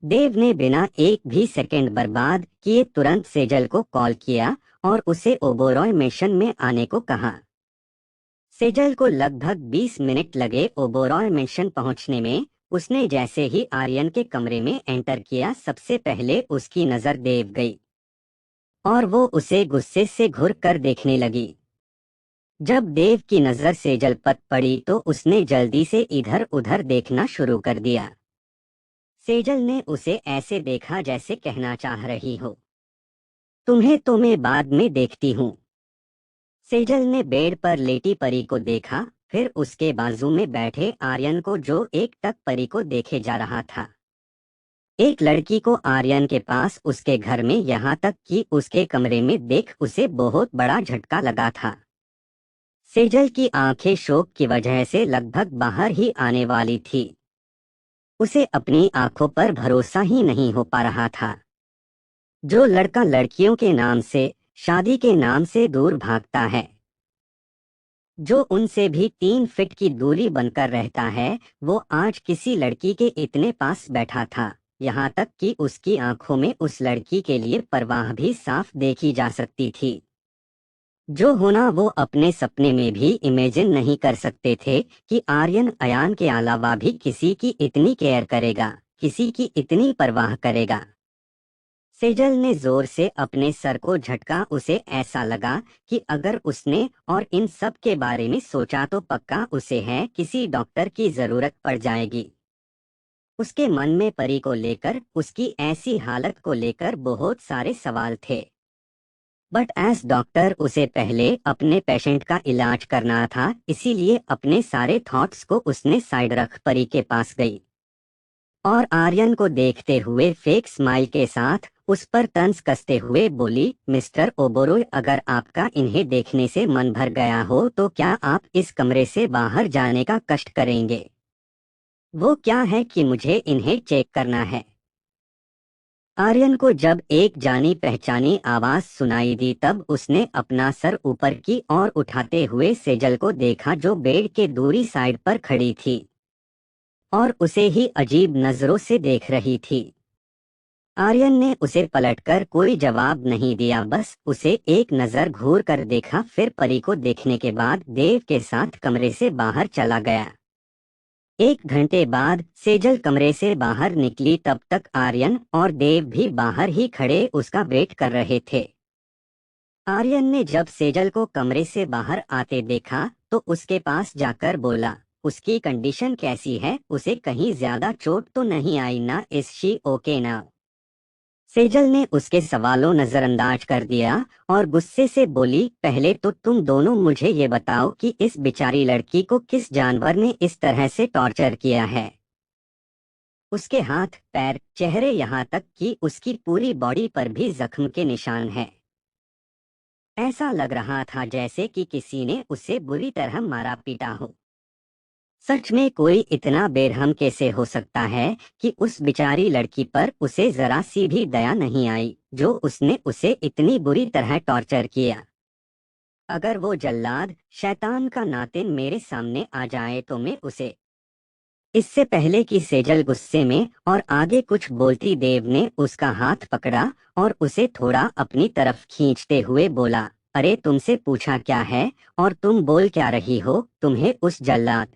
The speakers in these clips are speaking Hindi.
देव ने बिना एक भी सेकंड बर्बाद किए तुरंत सेजल को कॉल किया और उसे ओबोरॉय मिशन में आने को कहा। सेजल को लगभग 20 मिनट लगे ओबोरॉय मिशन पहुंचने में। उसने जैसे ही आर्यन के कमरे में एंटर किया, सबसे पहले उसकी नजर देव गई और वो उसे गुस्से से घूर कर देखने लगी। जब देव की नजर सेजल पर पड़ी तो उसने जल्दी से इधर उधर देखना शुरू कर दिया। सेजल ने उसे ऐसे देखा जैसे कहना चाह रही हो, तुम्हें तो मैं बाद में देखती हूँ। सेजल ने बेड पर लेटी परी को देखा, फिर उसके बाजू में बैठे आर्यन को जो एकटक परी को देखे जा रहा था। एक लड़की को आर्यन के पास उसके घर में, यहाँ तक कि उसके कमरे में देख उसे बहुत बड़ा झटका लगा था। सेजल की आंखें शोक की वजह से लगभग बाहर ही आने वाली थी। उसे अपनी आंखों पर भरोसा ही नहीं हो पा रहा था। जो लड़का लड़कियों के नाम से, शादी के नाम से दूर भागता है, जो उनसे भी 3 फीट की दूरी बनकर रहता है, वो आज किसी लड़की के इतने पास बैठा था। यहाँ तक कि उसकी आंखों में उस लड़की के लिए परवाह भी साफ देखी जा सकती थी। जो होना वो अपने सपने में भी इमेजिन नहीं कर सकते थे कि आर्यन अयान के अलावा भी किसी की इतनी केयर करेगा, किसी की इतनी परवाह करेगा। सेजल ने जोर से अपने सर को झटका। उसे ऐसा लगा कि अगर उसने और इन सब के बारे में सोचा तो पक्का उसे है किसी डॉक्टर की जरूरत पड़ जाएगी। उसके मन में परी को लेकर, उसकी ऐसी हालत को लेकर बहुत सारे सवाल थे। बट एज डॉक्टर उसे पहले अपने पेशेंट का इलाज करना था, इसीलिए अपने सारे थॉट्स को उसने साइड रख परी के पास गई और आर्यन को देखते हुए फेक स्माइल के साथ उस पर तंज कसते हुए बोली, मिस्टर ओबोरोय, अगर आपका इन्हें देखने से मन भर गया हो तो क्या आप इस कमरे से बाहर जाने का कष्ट करेंगे? वो क्या है कि मुझे इन्हें चेक करना है? आर्यन को जब एक जानी पहचानी आवाज सुनाई दी तब उसने अपना सर ऊपर की ओर उठाते हुए सेजल को देखा, जो बेड के दूसरी साइड पर खड़ी थी और उसे ही अजीब नजरों से देख रही थी। आर्यन ने उसे पलटकर कोई जवाब नहीं दिया, बस उसे एक नजर घूर कर देखा, फिर परी को देखने के बाद देव के साथ कमरे से बाहर चला गया। 1 घंटे बाद सेजल कमरे से बाहर निकली, तब तक आर्यन और देव भी बाहर ही खड़े उसका वेट कर रहे थे। आर्यन ने जब सेजल को कमरे से बाहर आते देखा तो उसके पास जाकर बोला, उसकी कंडीशन कैसी है? उसे कहीं ज्यादा चोट तो नहीं आई ना? इज शी ओके ना? सेजल ने उसके सवालों नजरअंदाज कर दिया और गुस्से से बोली, पहले तो तुम दोनों मुझे ये बताओ कि इस बेचारी लड़की को किस जानवर ने इस तरह से टॉर्चर किया है? उसके हाथ, पैर, चेहरे, यहाँ तक कि उसकी पूरी बॉडी पर भी जख्म के निशान हैं। ऐसा लग रहा था जैसे कि किसी ने उसे बुरी तरह मारा पीटा हो। सच में कोई इतना बेरहम कैसे हो सकता है कि उस बेचारी लड़की पर उसे जरा सी भी दया नहीं आई, जो उसने उसे इतनी बुरी तरह टॉर्चर किया। अगर वो जल्लाद, शैतान का नातिन मेरे सामने आ जाए तो मैं उसे... इससे पहले कि सेजल गुस्से में और आगे कुछ बोलती, देव ने उसका हाथ पकड़ा और उसे थोड़ा अपनी तरफ खींचते हुए बोला, अरे तुमसे पूछा क्या है और तुम बोल क्या रही हो? तुम्हें उस जल्लाद...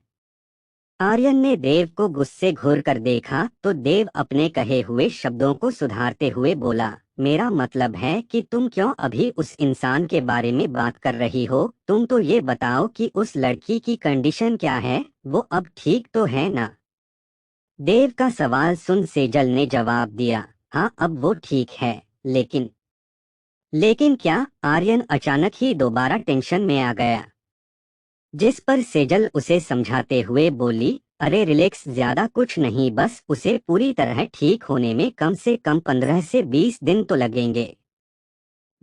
आर्यन ने देव को गुस्से घूर कर देखा तो देव अपने कहे हुए शब्दों को सुधारते हुए बोला, मेरा मतलब है कि तुम क्यों अभी उस इंसान के बारे में बात कर रही हो? तुम तो ये बताओ कि उस लड़की की कंडीशन क्या है, वो अब ठीक तो है ना? देव का सवाल सुन सेजल ने जवाब दिया, हाँ अब वो ठीक है, लेकिन... लेकिन क्या? आर्यन अचानक ही दोबारा टेंशन में आ गया, जिस पर सेजल उसे समझाते हुए बोली, अरे रिलैक्स, ज्यादा कुछ नहीं, बस उसे पूरी तरह ठीक होने में कम से कम 15 से 20 दिन तो लगेंगे।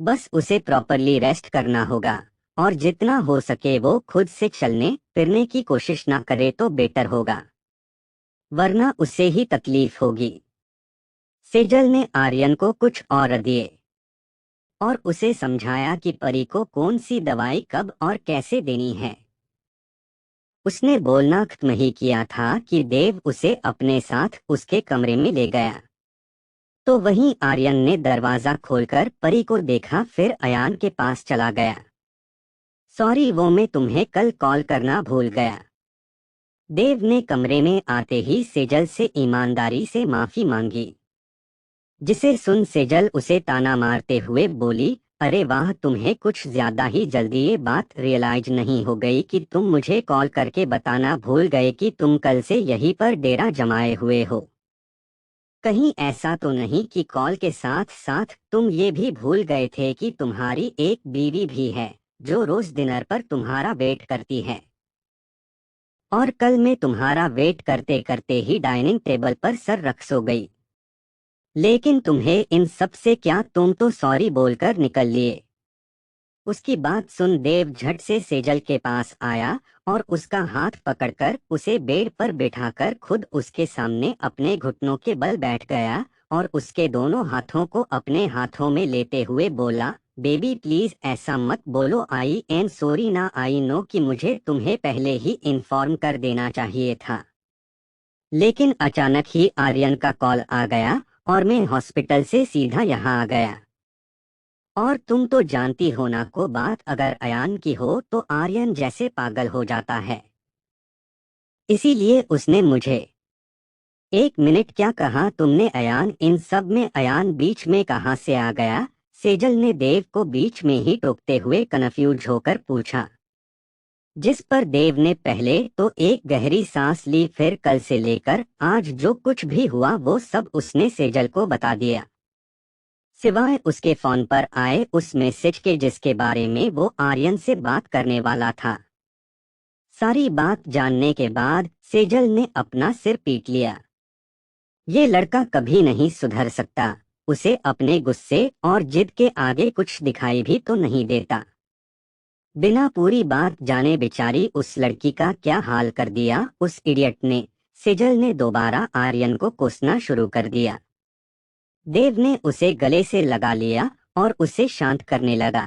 बस उसे प्रॉपरली रेस्ट करना होगा और जितना हो सके वो खुद से चलने फिरने की कोशिश ना करे तो बेटर होगा, वरना उससे ही तकलीफ होगी। सेजल ने आर्यन को कुछ और दिए और उसे समझाया कि परी को कौन सी दवाई कब और कैसे देनी है। उसने बोलना खत्म ही किया था कि देव उसे अपने साथ उसके कमरे में ले गया। तो वहीं आर्यन ने दरवाजा खोलकर परी को देखा, फिर अयान के पास चला गया। सॉरी, वो मैं तुम्हें कल कॉल करना भूल गया। देव ने कमरे में आते ही सेजल से ईमानदारी से माफी मांगी, जिसे सुन सेजल उसे ताना मारते हुए बोली, अरे वाह, तुम्हें कुछ ज्यादा ही जल्दी ये बात रियलाइज नहीं हो गई कि तुम मुझे कॉल करके बताना भूल गए कि तुम कल से यहीं पर डेरा जमाए हुए हो। कहीं ऐसा तो नहीं कि कॉल के साथ साथ तुम ये भी भूल गए थे कि तुम्हारी एक बीवी भी है जो रोज डिनर पर तुम्हारा वेट करती है, और कल मैं तुम्हारा वेट करते करते ही डाइनिंग टेबल पर सर रख सो गई। लेकिन तुम्हें इन सब से क्या, तुम तो सॉरी बोलकर निकल लिए। उसकी बात सुन देव झट से सेजल के पास आया और उसका हाथ पकड़कर उसे बेड पर बिठाकर खुद उसके सामने अपने घुटनों के बल बैठ गया और उसके दोनों हाथों को अपने हाथों में लेते हुए बोला, बेबी प्लीज ऐसा मत बोलो, आई एम सॉरी ना, आई नो कि मुझे तुम्हें पहले ही इन्फॉर्म कर देना चाहिए था, लेकिन अचानक ही आर्यन का कॉल आ गया और मैं हॉस्पिटल से सीधा यहाँ आ गया। और तुम तो जानती हो ना, को बात अगर अयान की हो तो आर्यन जैसे पागल हो जाता है, इसीलिए उसने मुझे। एक मिनट, क्या कहा तुमने अयान? इन सब में अयान बीच में कहाँ से आ गया? सेजल ने देव को बीच में ही टोकते हुए कन्फ्यूज होकर पूछा, जिस पर देव ने पहले तो एक गहरी सांस ली, फिर कल से लेकर आज जो कुछ भी हुआ वो सब उसने सेजल को बता दिया, सिवाय उसके फोन पर आए उस मैसेज के जिसके बारे में वो आर्यन से बात करने वाला था। सारी बात जानने के बाद सेजल ने अपना सिर पीट लिया। ये लड़का कभी नहीं सुधर सकता, उसे अपने गुस्से और जिद के आगे कुछ दिखाई भी तो नहीं देता। बिना पूरी बात जाने बेचारी उस लड़की का क्या हाल कर दिया उस इडियट ने। सेजल ने दोबारा आर्यन को कोसना शुरू कर दिया। देव ने उसे गले से लगा लिया और उसे शांत करने लगा।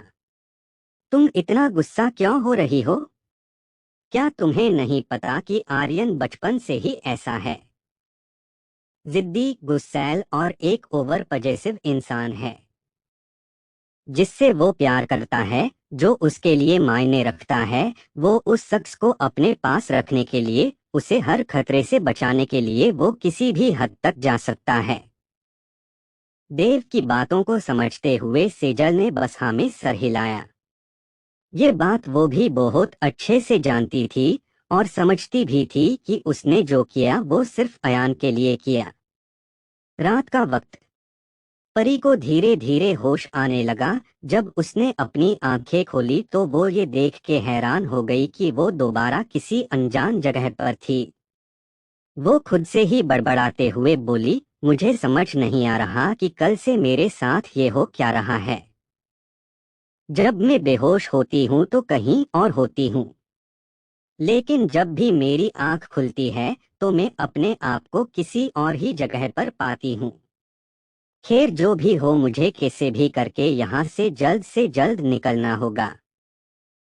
तुम इतना गुस्सा क्यों हो रही हो? क्या तुम्हें नहीं पता कि आर्यन बचपन से ही ऐसा है, जिद्दी, गुस्सैल और एक ओवर पजेसिव इंसान है। जिससे वो प्यार करता है, जो उसके लिए मायने रखता है, वो उस शख्स को अपने पास रखने के लिए, उसे हर खतरे से बचाने के लिए वो किसी भी हद तक जा सकता है। देव की बातों को समझते हुए सेजल ने बस हाँ में सर हिलाया। ये बात वो भी बहुत अच्छे से जानती थी और समझती भी थी कि उसने जो किया वो सिर्फ अयान के लिए किया। रात का वक्त, परी को धीरे धीरे होश आने लगा। जब उसने अपनी आंखें खोली तो वो ये देख के हैरान हो गई कि वो दोबारा किसी अनजान जगह पर थी। वो खुद से ही बड़बड़ाते हुए बोली, मुझे समझ नहीं आ रहा कि कल से मेरे साथ ये हो क्या रहा है। जब मैं बेहोश होती हूँ तो कहीं और होती हूँ, लेकिन जब भी मेरी आंख खुलती है तो मैं अपने आप को किसी और ही जगह पर पाती हूँ। खैर जो भी हो, मुझे कैसे भी करके यहाँ से जल्द निकलना होगा।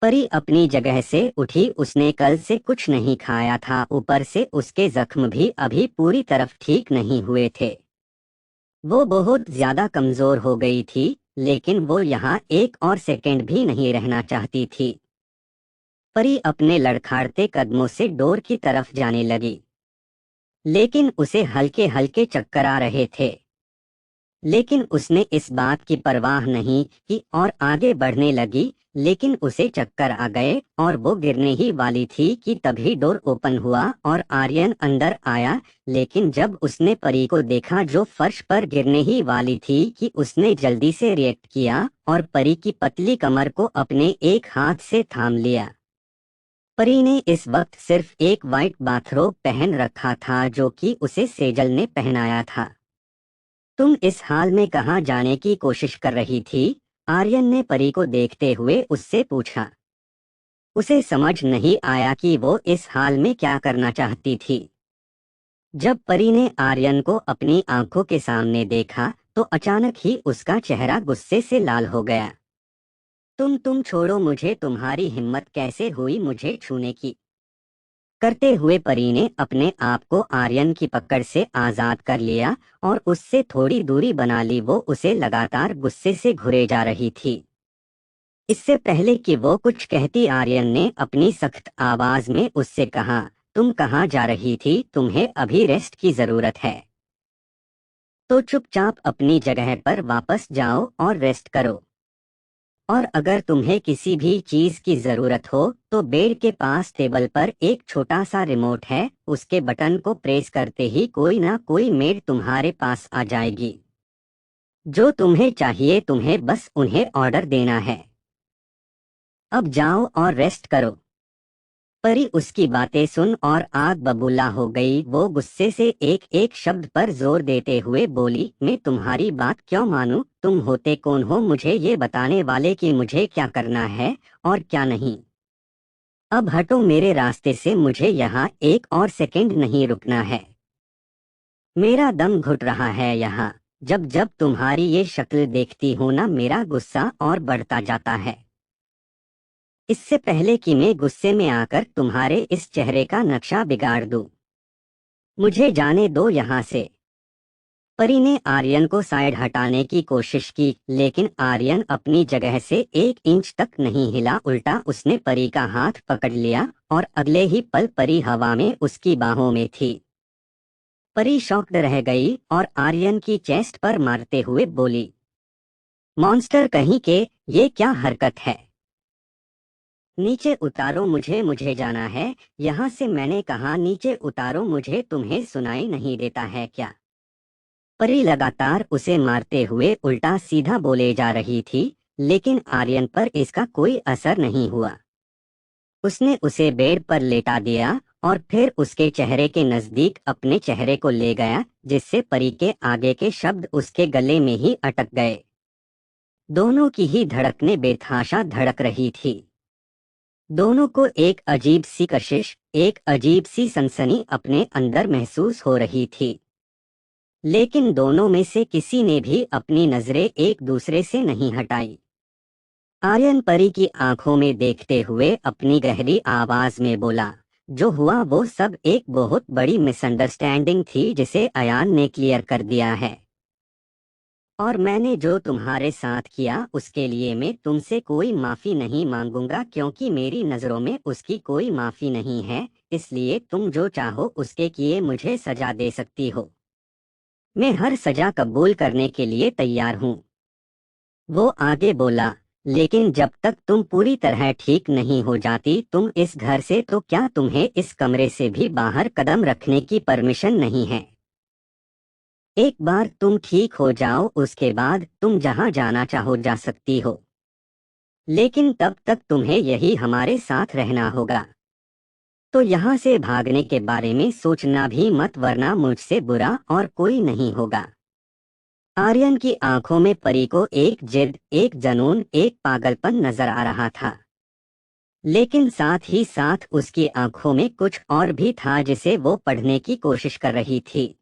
परी अपनी जगह से उठी। उसने कल से कुछ नहीं खाया था, ऊपर से उसके जख्म भी अभी पूरी तरफ ठीक नहीं हुए थे। वो बहुत ज्यादा कमजोर हो गई थी, लेकिन वो यहाँ एक और सेकंड भी नहीं रहना चाहती थी। परी अपने लड़खड़ाते कदमों से डोर की तरफ जाने लगी, लेकिन उसे हल्के हल्के चक्कर आ रहे थे। लेकिन उसने इस बात की परवाह नहीं की और आगे बढ़ने लगी। लेकिन उसे चक्कर आ गए और वो गिरने ही वाली थी कि तभी डोर ओपन हुआ और आर्यन अंदर आया। लेकिन जब उसने परी को देखा जो फर्श पर गिरने ही वाली थी, कि उसने जल्दी से रिएक्ट किया और परी की पतली कमर को अपने एक हाथ से थाम लिया। परी ने इस वक्त सिर्फ एक वाइट बाथरोब पहन रखा था जो कि उसे सेजल ने पहनाया था। तुम इस हाल में कहाँ जाने की कोशिश कर रही थी? आर्यन ने परी को देखते हुए उससे पूछा। उसे समझ नहीं आया कि वो इस हाल में क्या करना चाहती थी। जब परी ने आर्यन को अपनी आंखों के सामने देखा तो अचानक ही उसका चेहरा गुस्से से लाल हो गया। तुम छोड़ो मुझे, तुम्हारी हिम्मत कैसे हुई मुझे छूने की? करते हुए परी ने अपने आप को आर्यन की पकड़ से आजाद कर लिया और उससे थोड़ी दूरी बना ली। वो उसे लगातार गुस्से से घुरे जा रही थी। इससे पहले कि वो कुछ कहती, आर्यन ने अपनी सख्त आवाज में उससे कहा, तुम कहाँ जा रही थी? तुम्हें अभी रेस्ट की जरूरत है, तो चुपचाप अपनी जगह पर वापस जाओ और रेस्ट करो। और अगर तुम्हें किसी भी चीज की जरूरत हो तो बेड के पास टेबल पर एक छोटा सा रिमोट है, उसके बटन को प्रेस करते ही कोई ना कोई मेड तुम्हारे पास आ जाएगी। जो तुम्हें चाहिए तुम्हें बस उन्हें ऑर्डर देना है। अब जाओ और रेस्ट करो। परी उसकी बातें सुन और आग बबूला हो गई। वो गुस्से से एक एक शब्द पर जोर देते हुए बोली, मैं तुम्हारी बात क्यों मानूं? तुम होते कौन हो मुझे ये बताने वाले कि मुझे क्या करना है और क्या नहीं? अब हटो मेरे रास्ते से, मुझे यहाँ एक और सेकंड नहीं रुकना है। मेरा दम घुट रहा है यहाँ। जब जब तुम्हारी ये शक्ल देखती हूँ ना, मेरा गुस्सा और बढ़ता जाता है। इससे पहले कि मैं गुस्से में आकर तुम्हारे इस चेहरे का नक्शा बिगाड़ दूं, मुझे जाने दो यहाँ से। परी ने आर्यन को साइड हटाने की कोशिश की, लेकिन आर्यन अपनी जगह से 1 इंच तक नहीं हिला। उल्टा उसने परी का हाथ पकड़ लिया और अगले ही पल परी हवा में उसकी बाहों में थी। परी शॉक्ड रह गई और आर्यन की चेस्ट पर मारते हुए बोली, मॉन्स्टर कहीं के, ये क्या हरकत है? नीचे उतारो मुझे, मुझे जाना है यहाँ से। मैंने कहा नीचे उतारो मुझे, तुम्हें सुनाई नहीं देता है क्या? परी लगातार उसे मारते हुए उल्टा सीधा बोले जा रही थी, लेकिन आर्यन पर इसका कोई असर नहीं हुआ। उसने उसे बेड पर लेटा दिया और फिर उसके चेहरे के नजदीक अपने चेहरे को ले गया, जिससे परी के आगे के शब्द उसके गले में ही अटक गए। दोनों की ही धड़कनें बेतहाशा धड़क रही थी। दोनों को एक अजीब सी कशिश, एक अजीब सी सनसनी अपने अंदर महसूस हो रही थी। लेकिन दोनों में से किसी ने भी अपनी नजरें एक दूसरे से नहीं हटाई। आर्यन परी की आंखों में देखते हुए अपनी गहरी आवाज में बोला, जो हुआ वो सब एक बहुत बड़ी मिसअंडरस्टैंडिंग थी जिसे अयान ने क्लियर कर दिया है। और मैंने जो तुम्हारे साथ किया उसके लिए मैं तुमसे कोई माफी नहीं मांगूंगा, क्योंकि मेरी नजरों में उसकी कोई माफी नहीं है। इसलिए तुम जो चाहो उसके किए मुझे सजा दे सकती हो। मैं हर सजा कबूल करने के लिए तैयार हूँ। वो आगे बोला, लेकिन जब तक तुम पूरी तरह ठीक नहीं हो जाती तुम इस घर से, तो क्या तुम्हें इस कमरे से भी बाहर कदम रखने की परमिशन नहीं है? एक बार तुम ठीक हो जाओ उसके बाद तुम जहां जाना चाहो जा सकती हो, लेकिन तब तक तुम्हें यही हमारे साथ रहना होगा। तो यहाँ से भागने के बारे में सोचना भी मत, वरना मुझसे बुरा और कोई नहीं होगा। आर्यन की आंखों में परी को एक जिद, एक जुनून, एक पागलपन नजर आ रहा था, लेकिन साथ ही साथ उसकी आंखों में कुछ और भी था जिसे वो पढ़ने की कोशिश कर रही थी।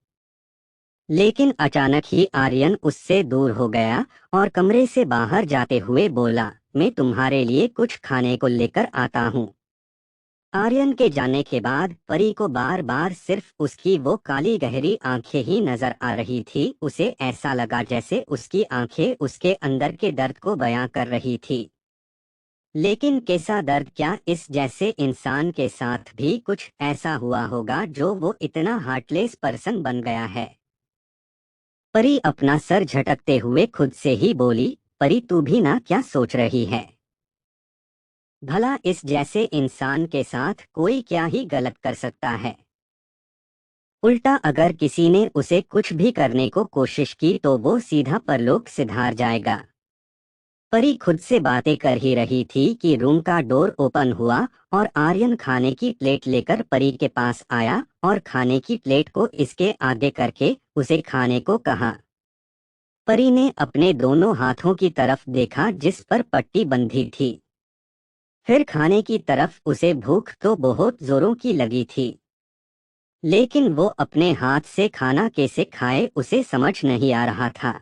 लेकिन अचानक ही आर्यन उससे दूर हो गया और कमरे से बाहर जाते हुए बोला, मैं तुम्हारे लिए कुछ खाने को लेकर आता हूँ। आर्यन के जाने के बाद परी को बार बार सिर्फ उसकी वो काली गहरी आंखें ही नजर आ रही थी। उसे ऐसा लगा जैसे उसकी आंखें उसके अंदर के दर्द को बयां कर रही थी। लेकिन कैसा दर्द? क्या इस जैसे इंसान के साथ भी कुछ ऐसा हुआ होगा जो वो इतना हार्टलेस पर्सन बन गया है? परी अपना सर झटकते हुए खुद से ही बोली, परी तू भी ना क्या सोच रही है? भला इस जैसे इंसान के साथ कोई क्या ही गलत कर सकता है? उल्टा अगर किसी ने उसे कुछ भी करने को कोशिश की तो वो सीधा परलोक सिधार जाएगा। परी खुद से बातें कर ही रही थी कि रूम का डोर ओपन हुआ और आर्यन खाने की प्लेट लेकर परी के पास आया और खाने की प्लेट को इसके आगे करके उसे खाने को कहा। परी ने अपने दोनों हाथों की तरफ देखा जिस पर पट्टी बंधी थी, फिर खाने की तरफ। उसे भूख तो बहुत जोरों की लगी थी, लेकिन वो अपने हाथ से खाना कैसे खाए उसे समझ नहीं आ रहा था।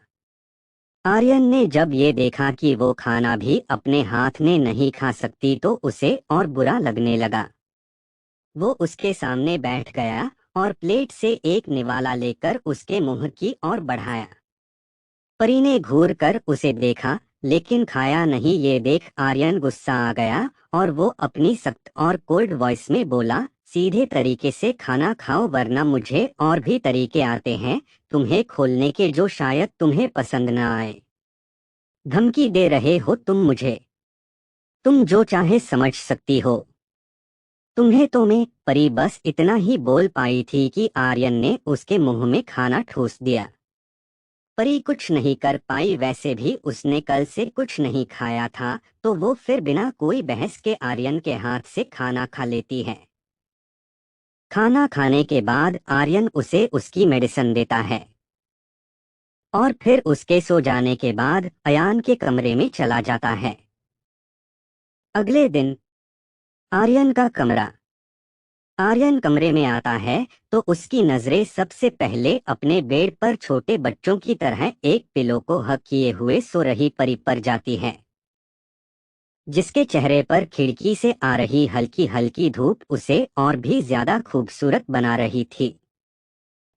आर्यन ने जब ये देखा कि वो खाना भी अपने हाथ में नहीं खा सकती तो उसे और बुरा लगने लगा। वो उसके सामने बैठ गया और प्लेट से एक निवाला लेकर उसके मुंह की ओर बढ़ाया। परी ने घूर कर उसे देखा, लेकिन खाया नहीं। ये देख आर्यन गुस्सा आ गया और वो अपनी सख्त और कोल्ड वॉइस में बोला, सीधे तरीके से खाना खाओ वरना मुझे और भी तरीके आते हैं तुम्हें खोलने के जो शायद तुम्हें पसंद न आए। धमकी दे रहे हो तुम मुझे? तुम जो चाहे समझ सकती हो। तुम्हें तो मैं। परी बस इतना ही बोल पाई थी कि आर्यन ने उसके मुंह में खाना ठूस दिया। परी कुछ नहीं कर पाई, वैसे भी उसने कल से कुछ नहीं खाया था, तो वो फिर बिना कोई बहस के आर्यन के हाथ से खाना खा लेती है। खाना खाने के बाद आर्यन उसे उसकी मेडिसिन देता है और फिर उसके सो जाने के बाद अयान के कमरे में चला जाता है। अगले दिन आर्यन का कमरा। आर्यन कमरे में आता है तो उसकी नजरें सबसे पहले अपने बेड पर छोटे बच्चों की तरह एक पिलो को हक किए हुए सो रही परी पर जाती है, जिसके चेहरे पर खिड़की से आ रही हल्की हल्की धूप उसे और भी ज्यादा खूबसूरत बना रही थी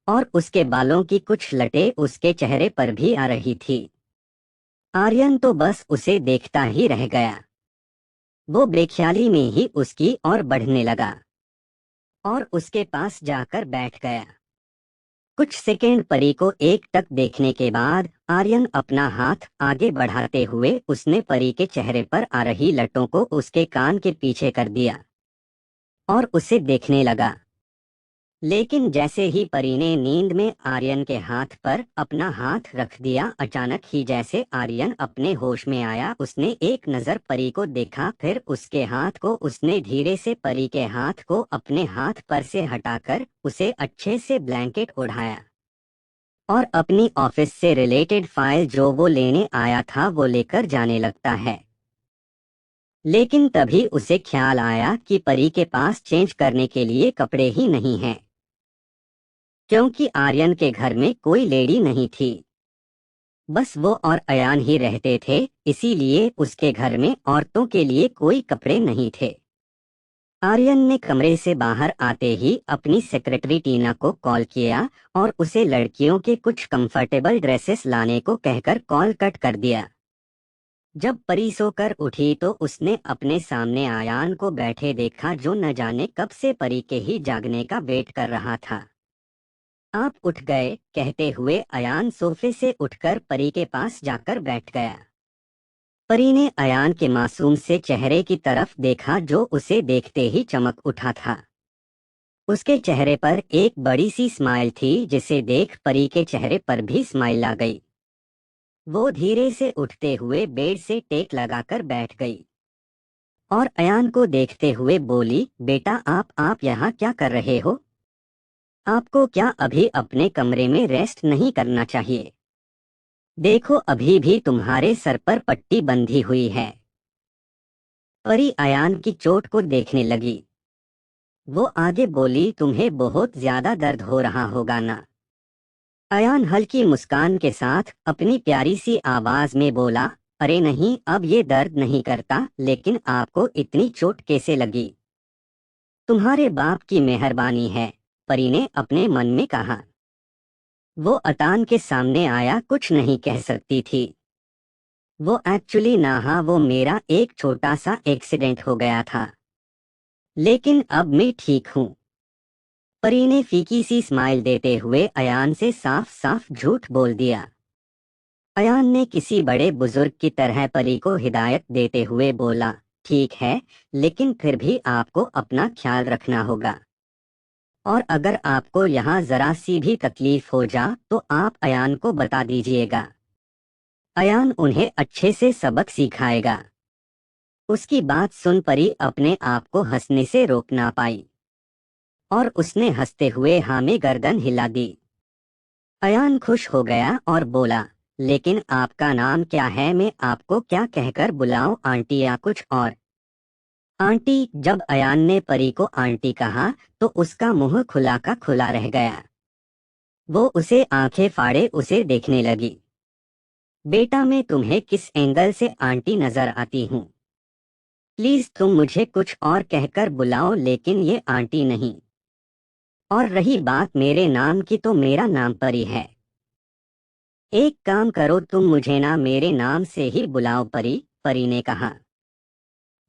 और उसके बालों की कुछ लटें उसके चेहरे पर भी आ रही थी। आर्यन तो बस उसे देखता ही रह गया। वो बेख्याली में ही उसकी ओर बढ़ने लगा और उसके पास जाकर बैठ गया। कुछ सेकंड परी को एकटक देखने के बाद आर्यन अपना हाथ आगे बढ़ाते हुए उसने परी के चेहरे पर आ रही लटों को उसके कान के पीछे कर दिया और उसे देखने लगा। लेकिन जैसे ही परी ने नींद में आर्यन के हाथ पर अपना हाथ रख दिया, अचानक ही जैसे आर्यन अपने होश में आया, उसने एक नजर परी को देखा, फिर उसके हाथ को उसने धीरे से परी के हाथ को अपने हाथ पर से हटाकर उसे अच्छे से ब्लैंकेट ओढ़ाया और अपनी ऑफिस से रिलेटेड फाइल जो वो लेने आया था वो लेकर जाने लगता है। लेकिन तभी उसे ख्याल आया कि परी के पास चेंज करने के लिए कपड़े ही नहीं हैं, क्योंकि आर्यन के घर में कोई लेडी नहीं थी, बस वो और अयान ही रहते थे, इसीलिए उसके घर में औरतों के लिए कोई कपड़े नहीं थे। आर्यन ने कमरे से बाहर आते ही अपनी सेक्रेटरी टीना को कॉल किया और उसे लड़कियों के कुछ कंफर्टेबल ड्रेसेस लाने को कहकर कॉल कट कर दिया। जब परी सोकर उठी तो उसने अपने सामने आयान को बैठे देखा, जो न जाने कब से परी के ही जागने का वेट कर रहा था। आप उठ गए, कहते हुए अयान सोफे से उठकर परी के पास जाकर बैठ गया। परी ने अयान के मासूम से चेहरे की तरफ देखा जो उसे देखते ही चमक उठा था। उसके चेहरे पर एक बड़ी सी स्माइल थी, जिसे देख परी के चेहरे पर भी स्माइल आ गई। वो धीरे से उठते हुए बेड से टेक लगाकर बैठ गई और अयान को देखते हुए बोली, बेटा आप यहाँ क्या कर रहे हो? आपको क्या अभी अपने कमरे में रेस्ट नहीं करना चाहिए? देखो अभी भी तुम्हारे सर पर पट्टी बंधी हुई है। परी अयान की चोट को देखने लगी। वो आगे बोली, तुम्हें बहुत ज्यादा दर्द हो रहा होगा ना? अयान हल्की मुस्कान के साथ अपनी प्यारी सी आवाज में बोला, अरे नहीं, अब ये दर्द नहीं करता, लेकिन आपको इतनी चोट कैसे लगी? तुम्हारे बाप की मेहरबानी है, परी ने अपने मन में कहा। वो अतान के सामने आया कुछ नहीं कह सकती थी। वो एक्चुअली नहा, वो मेरा एक छोटा सा एक्सीडेंट हो गया था, लेकिन अब मैं ठीक हूँ। परी ने फीकी सी स्माइल देते हुए अयान से साफ साफ झूठ बोल दिया। अयान ने किसी बड़े बुजुर्ग की तरह परी को हिदायत देते हुए बोला, ठीक है, लेकिन फिर भी आपको अपना ख्याल रखना होगा और अगर आपको यहाँ जरा सी भी तकलीफ हो जा तो आप अयान को बता दीजिएगा। अयान उन्हें अच्छे से सबक सिखाएगा। उसकी बात सुन परी अपने आप को हंसने से रोक ना पाई और उसने हंसते हुए हाँ में गर्दन हिला दी। अयान खुश हो गया और बोला, लेकिन आपका नाम क्या है? मैं आपको क्या कहकर बुलाऊं, आंटी या कुछ और? आंटी। जब अयान ने परी को आंटी कहा तो उसका मुंह खुला का खुला रह गया। वो उसे आंखें फाड़े उसे देखने लगी। बेटा, मैं तुम्हें किस एंगल से आंटी नजर आती हूँ? प्लीज तुम मुझे कुछ और कहकर बुलाओ, लेकिन ये आंटी नहीं। और रही बात मेरे नाम की, तो मेरा नाम परी है। एक काम करो, तुम मुझे ना मेरे नाम से ही बुलाओ परी, परी ने कहा।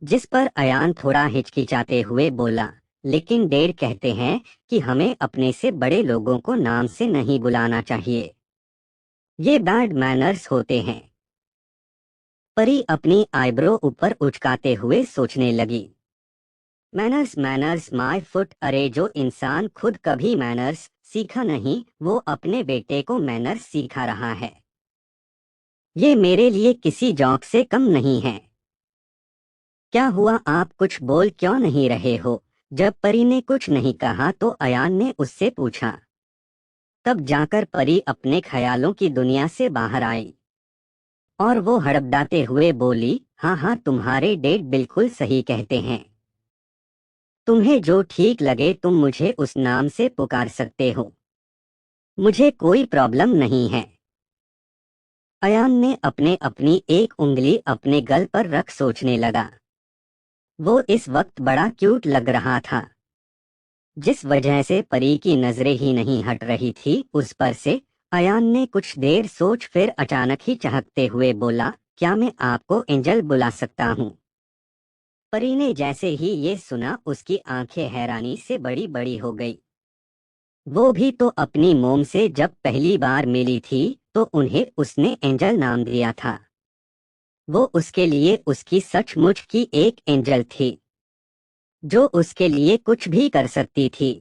जिस पर अयान थोड़ा हिचकिचाते हुए बोला, लेकिन डैड कहते हैं कि हमें अपने से बड़े लोगों को नाम से नहीं बुलाना चाहिए, ये बैड मैनर्स होते हैं। परी अपनी आईब्रो ऊपर उचकाते हुए सोचने लगी। मैनर्स मैनर्स माय फुट, अरे जो इंसान खुद कभी मैनर्स सीखा नहीं, वो अपने बेटे को मैनर्स सिखा रहा है। ये मेरे लिए किसी जॉब से कम नहीं है। क्या हुआ, आप कुछ बोल क्यों नहीं रहे हो? जब परी ने कुछ नहीं कहा तो अयान ने उससे पूछा। तब जाकर परी अपने ख्यालों की दुनिया से बाहर आई और वो हड़बड़ाते हुए बोली, हाँ हाँ, तुम्हारे डैड बिल्कुल सही कहते हैं। तुम्हें जो ठीक लगे तुम मुझे उस नाम से पुकार सकते हो, मुझे कोई प्रॉब्लम नहीं है। अयान ने अपनी एक उंगली अपने गल पर रख सोचने लगा। वो इस वक्त बड़ा क्यूट लग रहा था। जिस वजह से परी की नजरें ही नहीं हट रही थी उस पर से। अयान ने कुछ देर सोच फिर अचानक ही चहकते हुए बोला, क्या मैं आपको एंजल बुला सकता हूँ? परी ने जैसे ही ये सुना उसकी आंखें हैरानी से बड़ी बड़ी हो गई। वो भी तो अपनी मोम से जब पहली बार मिली थी तो उन्हें उसने एंजल नाम दिया था। वो उसके लिए उसकी सचमुच की एक एंजल थी, जो उसके लिए कुछ भी कर सकती थी।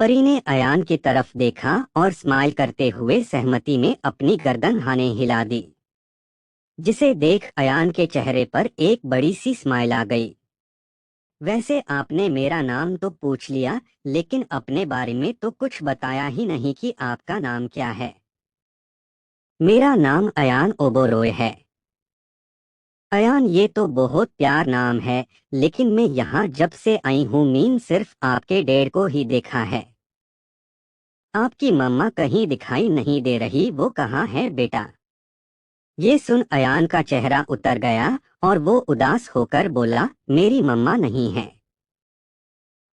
परी ने अयान की तरफ देखा और स्माइल करते हुए सहमति में अपनी गर्दन हाने हिला दी, जिसे देख अयान के चेहरे पर एक बड़ी सी स्माइल आ गई। वैसे आपने मेरा नाम तो पूछ लिया, लेकिन अपने बारे में तो कुछ बताया ही नहीं कि आपका नाम क्या है। मेरा नाम अयान ओबोरॉय है। अयान, ये तो बहुत प्यार नाम है, लेकिन मैं यहाँ जब से आई हूँ मीन सिर्फ आपके डैड को ही देखा है। आपकी मम्मा कहीं दिखाई नहीं दे रही, वो कहाँ है बेटा? ये सुन अयान का चेहरा उतर गया और वो उदास होकर बोला, मेरी मम्मा नहीं है।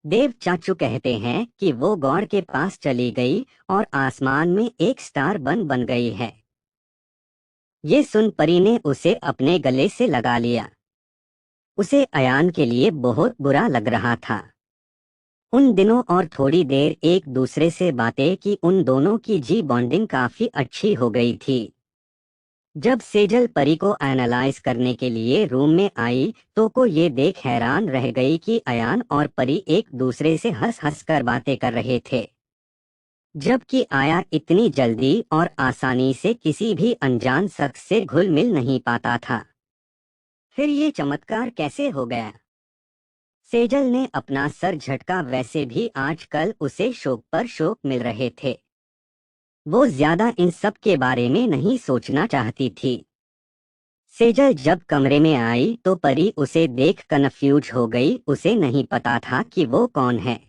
देव चाचू कहते हैं कि वो गॉड के पास चली गई और आसमान में एक स्टार बन गई है। ये सुन परी ने उसे अपने गले से लगा लिया। उसे अयान के लिए बहुत बुरा लग रहा था। उन दिनों और थोड़ी देर एक दूसरे से बातें की, उन दोनों की जी बॉन्डिंग काफी अच्छी हो गई थी। जब सेजल परी को एनालाइज करने के लिए रूम में आई तो को ये देख हैरान रह गई कि अयान और परी एक दूसरे से हंस हंस कर बातें कर रहे थे, जबकि आया इतनी जल्दी और आसानी से किसी भी अनजान शख्स से घुल मिल नहीं पाता था। फिर ये चमत्कार कैसे हो गया? सेजल ने अपना सर झटका, वैसे भी आजकल उसे शौक पर शौक मिल रहे थे। वो ज्यादा इन सब के बारे में नहीं सोचना चाहती थी। सेजल जब कमरे में आई तो परी उसे देख कन्फ्यूज हो गई, उसे नहीं पता था कि वो कौन है।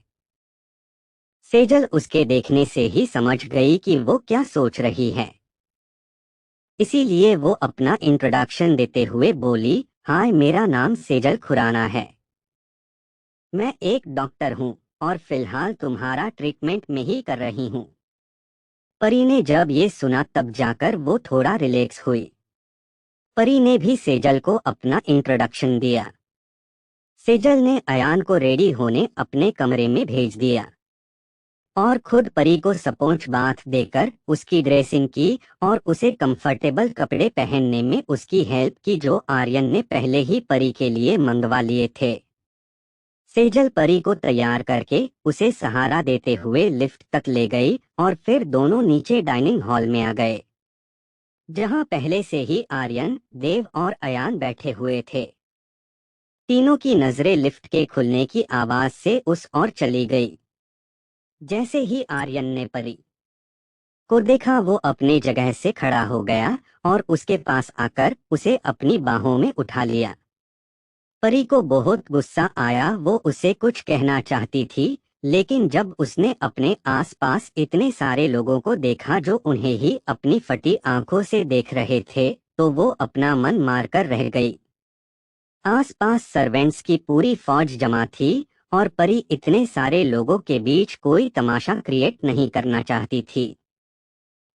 सेजल उसके देखने से ही समझ गई कि वो क्या सोच रही है। इसीलिए वो अपना इंट्रोडक्शन देते हुए बोली, हाय, मेरा नाम सेजल खुराना है। मैं एक डॉक्टर हूँ और फिलहाल तुम्हारा ट्रीटमेंट में ही कर रही हूँ। परी ने जब ये सुना तब जाकर वो थोड़ा रिलैक्स हुई। परी ने भी सेजल को अपना इंट्रोडक्शन दिया। सेजल ने अयान को रेडी होने अपने कमरे में भेज दिया और खुद परी को स्पॉन्ज बाथ देकर उसकी ड्रेसिंग की और उसे कंफर्टेबल कपड़े पहनने में उसकी हेल्प की, जो आर्यन ने पहले ही परी के लिए मंगवा लिए थे। सेजल परी को तैयार करके उसे सहारा देते हुए लिफ्ट तक ले गई और फिर दोनों नीचे डाइनिंग हॉल में आ गए, जहां पहले से ही आर्यन, देव और अयान बैठे हुए थे। तीनों की नजरें लिफ्ट के खुलने की आवाज से उस ओर चली गई। जैसे ही आर्यन ने परी को देखा वो अपनी जगह से खड़ा हो गया और उसके पास आकर उसे अपनी बाहों में उठा लिया। परी को बहुत गुस्सा आया, वो उसे कुछ कहना चाहती थी, लेकिन जब उसने अपने आसपास इतने सारे लोगों को देखा जो उन्हें ही अपनी फटी आंखों से देख रहे थे, तो वो अपना मन मारकर रह गई। आसपास सर्वेंट्स की पूरी फौज जमा थी और परी इतने सारे लोगों के बीच कोई तमाशा क्रिएट नहीं करना चाहती थी।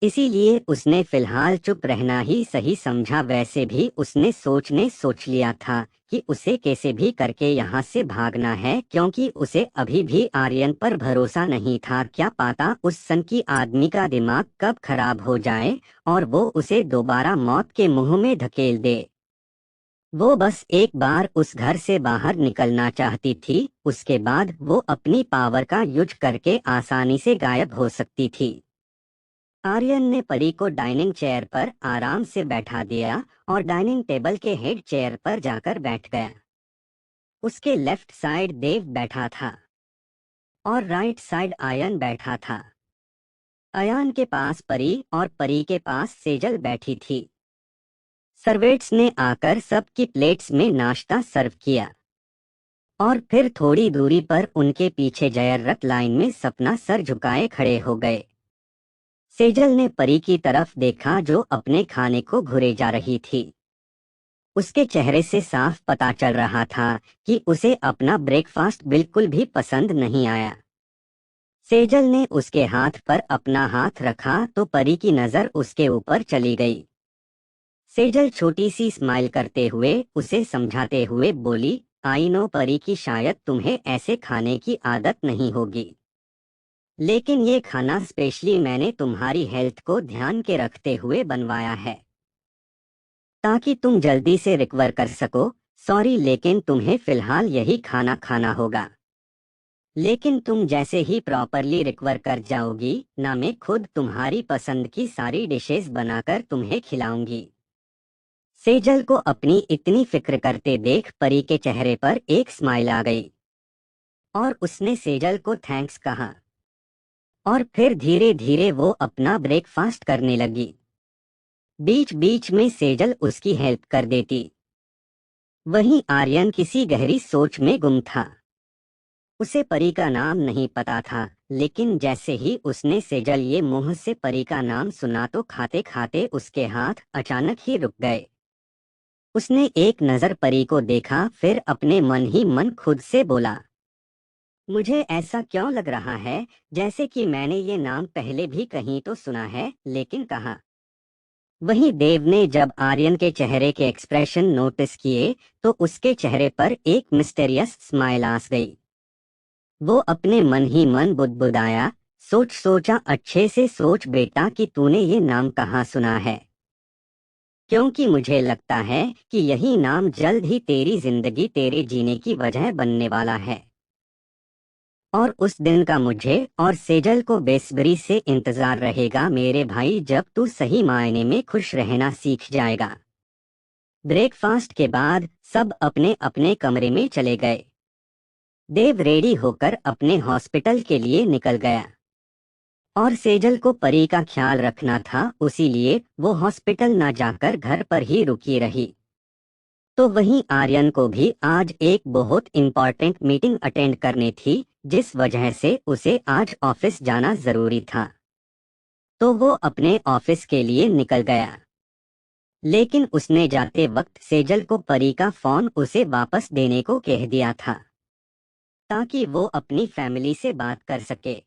इसीलिए उसने फिलहाल चुप रहना ही सही समझा। वैसे भी उसने सोच लिया था कि उसे कैसे भी करके यहाँ से भागना है, क्योंकि उसे अभी भी आर्यन पर भरोसा नहीं था। क्या पता उस सन की आदमी का दिमाग कब खराब हो जाए और वो उसे दोबारा मौत के मुंह में धकेल दे। वो बस एक बार उस घर से बाहर निकलना चाहती थी, उसके बाद वो अपनी पावर का यूज करके आसानी से गायब हो सकती थी। आर्यन ने परी को डाइनिंग चेयर पर आराम से बैठा दिया और डाइनिंग टेबल के हेड चेयर पर जाकर बैठ गया। उसके लेफ्ट साइड देव बैठा था और राइट साइड आयन बैठा था। अयान के पास परी और परी के पास सेजल बैठी थी। सर्वेंट्स ने आकर सबकी प्लेट्स में नाश्ता सर्व किया और फिर थोड़ी दूरी पर उनके पीछे जयरत लाइन में सपना सर झुकाए खड़े हो गए। सेजल ने परी की तरफ देखा जो अपने खाने को घुरे जा रही थी। उसके चेहरे से साफ पता चल रहा था कि उसे अपना ब्रेकफास्ट बिल्कुल भी पसंद नहीं आया। सेजल ने उसके हाथ पर अपना हाथ रखा तो परी की नजर उसके ऊपर चली गई। सेजल छोटी सी स्माइल करते हुए उसे समझाते हुए बोली, आई नो परी की शायद तुम्हें ऐसे खाने की आदत नहीं होगी, लेकिन ये खाना स्पेशली मैंने तुम्हारी हेल्थ को ध्यान के रखते हुए बनवाया है ताकि तुम जल्दी से रिकवर कर सको। सॉरी लेकिन तुम्हें फिलहाल यही खाना खाना होगा, लेकिन तुम जैसे ही प्रॉपरली रिकवर कर जाओगी ना, मैं खुद तुम्हारी पसंद की सारी डिशेस बनाकर तुम्हें खिलाऊंगी। सेजल को अपनी इतनी फिक्र करते देख परी के चेहरे पर एक स्माइल आ गई और उसने सेजल को थैंक्स कहा और फिर धीरे धीरे वो अपना ब्रेकफास्ट करने लगी। बीच बीच में सेजल उसकी हेल्प कर देती। वहीं आर्यन किसी गहरी सोच में गुम था। उसे परी का नाम नहीं पता था, लेकिन जैसे ही उसने सेजल ये मुंह से परी का नाम सुना तो खाते खाते उसके हाथ अचानक ही रुक गए। उसने एक नजर परी को देखा, फिर अपने मन ही मन खुद से बोला, मुझे ऐसा क्यों लग रहा है जैसे कि मैंने ये नाम पहले भी कहीं तो सुना है, लेकिन कहाँ। वहीं देव ने जब आर्यन के चेहरे के एक्सप्रेशन नोटिस किए तो उसके चेहरे पर एक मिस्टेरियस स्माइल आ गई। वो अपने मन ही मन बुदबुदाया, सोचा अच्छे से सोच बेटा कि तूने ये नाम कहाँ सुना है, क्योंकि मुझे लगता है कि यही नाम जल्द ही तेरी जिंदगी तेरे जीने की वजह बनने वाला है। और उस दिन का मुझे और सेजल को बेसब्री से इंतजार रहेगा मेरे भाई, जब तू सही मायने में खुश रहना सीख जाएगा। ब्रेकफास्ट के बाद सब अपने अपने कमरे में चले गए। देव रेडी होकर अपने हॉस्पिटल के लिए निकल गया और सेजल को परी का ख्याल रखना था, उसीलिए वो हॉस्पिटल ना जाकर घर पर ही रुकी रही। तो वहीं आर्यन को भी आज एक बहुत इम्पोर्टेंट मीटिंग अटेंड करनी थी, जिस वजह से उसे आज ऑफिस जाना जरूरी था। तो वो अपने ऑफिस के लिए निकल गया, लेकिन उसने जाते वक्त सेजल को परी का फोन उसे वापस देने को कह दिया था ताकि वो अपनी फैमिली से बात कर सके।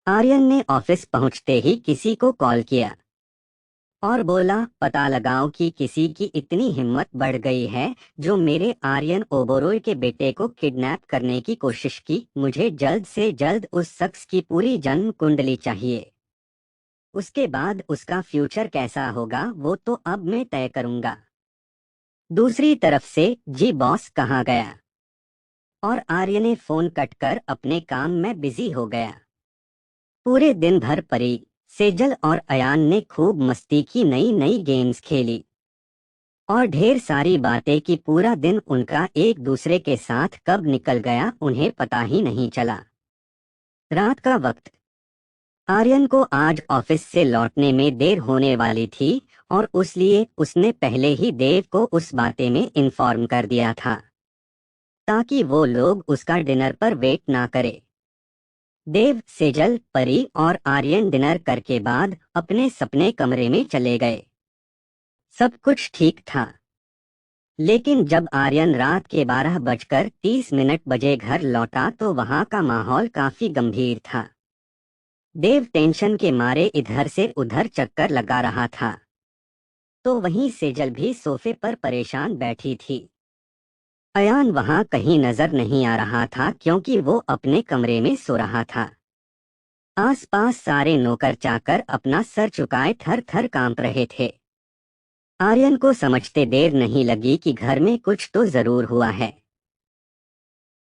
आर्यन ने ऑफिस पहुंचते ही किसी को कॉल किया और बोला, पता लगाओ कि किसी की इतनी हिम्मत बढ़ गई है जो मेरे आर्यन ओबोरोय के बेटे को किडनैप करने की कोशिश की। मुझे जल्द से जल्द उस शख्स की पूरी जन्म कुंडली चाहिए। उसके बाद उसका फ्यूचर कैसा होगा वो तो अब मैं तय करूंगा। दूसरी तरफ से जी बॉस कहाँ गया और आर्य ने फोन कट कर अपने काम में बिजी हो गया। पूरे दिन भर परी, सेजल और अयान ने खूब मस्ती की, नई नई गेम्स खेली और ढेर सारी बातें की। पूरा दिन उनका एक दूसरे के साथ कब निकल गया उन्हें पता ही नहीं चला। रात का वक्त, आर्यन को आज ऑफिस से लौटने में देर होने वाली थी और उसलिए उसने पहले ही देव को उस बाते में इन्फॉर्म कर दिया था ताकि वो लोग उसका डिनर पर वेट ना करे। देव, सेजल, परी और आर्यन डिनर करके बाद अपने सपने कमरे में चले गए। सब कुछ ठीक था, लेकिन जब आर्यन रात के 12:30 बजे घर लौटा तो वहां का माहौल काफी गंभीर था। देव टेंशन के मारे इधर से उधर चक्कर लगा रहा था, तो वहीं सेजल भी सोफे पर परेशान बैठी थी। अयान वहां कहीं नजर नहीं आ रहा था क्योंकि वो अपने कमरे में सो रहा था। आसपास सारे नौकर चाकर अपना सर झुकाए थर थर कांप रहे थे। आर्यन को समझते देर नहीं लगी कि घर में कुछ तो जरूर हुआ है।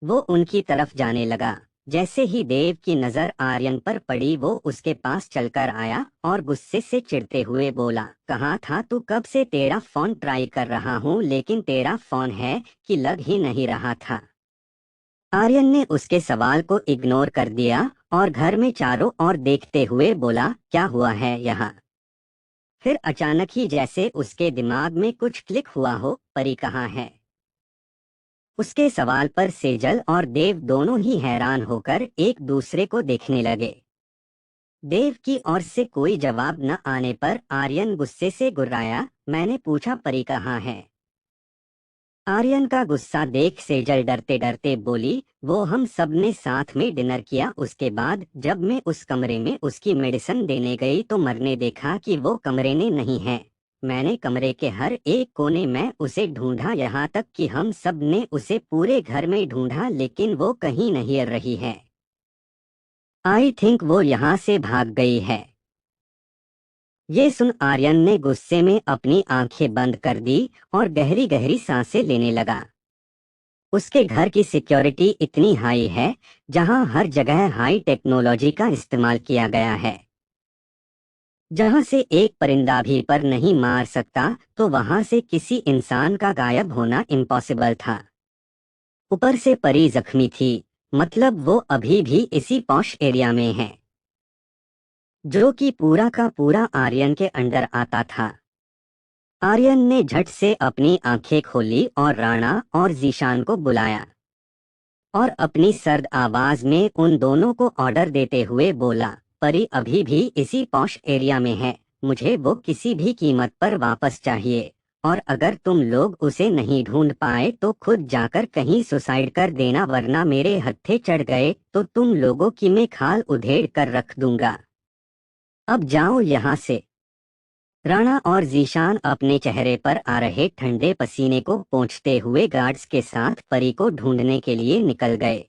वो उनकी तरफ जाने लगा। जैसे ही देव की नजर आर्यन पर पड़ी वो उसके पास चलकर आया और गुस्से से चिढ़ते हुए बोला, कहाँ था तू? कब से तेरा फोन ट्राई कर रहा हूँ लेकिन तेरा फोन है कि लग ही नहीं रहा था। आर्यन ने उसके सवाल को इग्नोर कर दिया और घर में चारों ओर देखते हुए बोला, क्या हुआ है यहाँ? फिर अचानक ही जैसे उसके दिमाग में कुछ क्लिक हुआ हो, परी कहाँ है? उसके सवाल पर सेजल और देव दोनों ही हैरान होकर एक दूसरे को देखने लगे। देव की ओर से कोई जवाब न आने पर आर्यन गुस्से से गुर्राया, मैंने पूछा परी कहाँ है? आर्यन का गुस्सा देख सेजल डरते डरते बोली, वो हम सब ने साथ में डिनर किया, उसके बाद जब मैं उस कमरे में उसकी मेडिसिन देने गई तो मरने देखा कि वो कमरे में नहीं है। मैंने कमरे के हर एक कोने में उसे ढूंढा, यहाँ तक कि हम सब ने उसे पूरे घर में ढूंढा लेकिन वो कहीं नहीं आ रही है। आई थिंक वो यहाँ से भाग गई है। ये सुन आर्यन ने गुस्से में अपनी आंखें बंद कर दी और गहरी गहरी सांसें लेने लगा। उसके घर की सिक्योरिटी इतनी हाई है, जहां हर जगह हाई टेक्नोलॉजी का इस्तेमाल किया गया है। जहां से एक परिंदा भी पर नहीं मार सकता, तो वहां से किसी इंसान का गायब होना इम्पॉसिबल था। ऊपर से परी जख्मी थी, मतलब वो अभी भी इसी पॉश एरिया में है, जो कि पूरा का पूरा आर्यन के अंडर आता था। आर्यन ने झट से अपनी आंखें खोली और राणा और जीशान को बुलाया और अपनी सर्द आवाज में उन दोनों को ऑर्डर देते हुए बोला, परी अभी भी इसी पॉश एरिया में है, मुझे वो किसी भी कीमत पर वापस चाहिए, और अगर तुम लोग उसे नहीं ढूंढ पाए तो खुद जाकर कहीं सुसाइड कर देना, वरना मेरे हत्थे चढ़ गए तो तुम लोगों की मैं खाल उधेड़ कर रख दूंगा। अब जाओ यहाँ से। राणा और जीशान अपने चेहरे पर आ रहे ठंडे पसीने को पोंछते हुए गार्ड्स के साथ परी को ढूंढने के लिए निकल गए।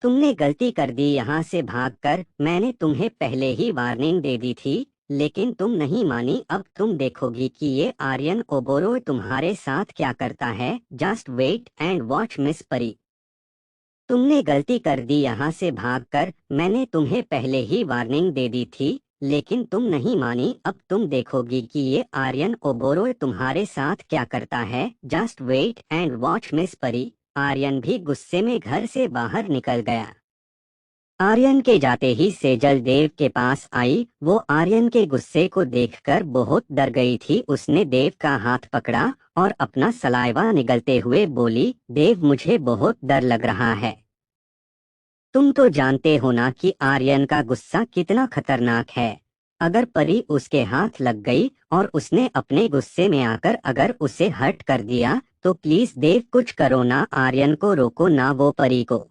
तुमने गलती कर दी यहाँ से भागकर, मैंने तुम्हें पहले ही वार्निंग दे दी थी, लेकिन तुम नहीं मानी। अब तुम देखोगी कि ये आर्यन ओबोरो तुम्हारे साथ क्या करता है। Just wait and watch miss Pari. तुमने गलती कर दी यहाँ से भागकर, मैंने तुम्हें पहले ही वार्निंग दे दी थी, लेकिन तुम नहीं मानी। अब तुम देखोगी कि ये आर्यन ओबोरो तुम्हारे साथ क्या करता है। Just wait and watch miss Pari. Aryan भी गुस्से में घर से बाहर निकल गया। आर्यन के जाते ही सेजल देव के पास आई। वो आर्यन के गुस्से को देखकर बहुत डर गई थी। उसने देव का हाथ पकड़ा और अपना सलाइवा निगलते हुए बोली, देव मुझे बहुत डर लग रहा है। तुम तो जानते हो ना कि आर्यन का गुस्सा कितना खतरनाक है। अगर परी उसके हाथ लग गई और उसने अपने गुस्से में आकर अगर उसे हर्ट कर दिया तो प्लीज देव कुछ करो ना, आर्यन को रोको ना, वो परी को।